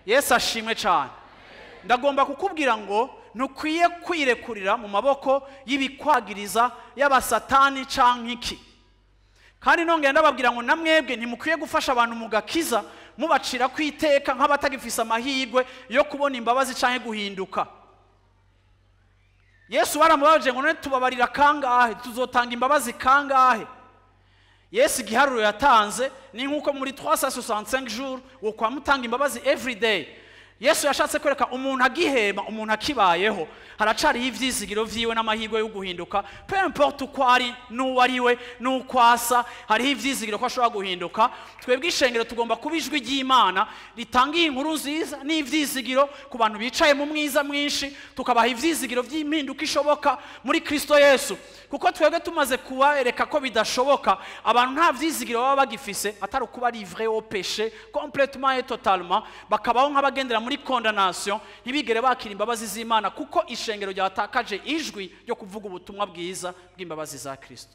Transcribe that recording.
Yesu ashimwe cyane. Ndagomba kukubwira ngo ntukwiye kwirekurira mu maboko y'ibikwagiriza y'abasatani canke iki. Kandi nongera ndababwira ngo namwebwe ntimukwiye gufasha abantu mu gakiza mubacira kwiteka nk'abatagifisa amahirwe yo kubona imbabazi canke guhinduka. Yesu baramubaje ngo none tubabarira kangahe, tuzotanga imbabazi kangahe? Yesu igiharuro yatanze ni nkuko muri 365 jours wo kwa mutanga imbabazi every day. Yesu yashatse kwereka umuntu agihema, umuntu akibayeho, haracari ivyizigiro vyiwe n'amahirwe yo guhinduka. Peu importe uko ari n'uwariwe n'ukwasa, hari ivyizigiro ko ashobora guhinduka. Twebwe ishengero tugomba kubijwi ry'Imana ritanga inkuru nziza n'ivyizigiro ku bantu bicaye mu mwiza mwinshi, tukabaha ivyizigiro vy'impinduka ishoboka muri Kristo Yesu. Kuko twebwe tumaze kubareka ko bidashoboka, abantu nta vyizigiro baba bagifise atari kuba livré au péché complètement et totalement, bakabaho nk'abagendera muri condamnation, ntibigere bakira imbabazi z'Imana kuko ishengero ryatakaje ijwi ryo kuvuga ubutumwa bwiza bw'imbabazi za Kristo.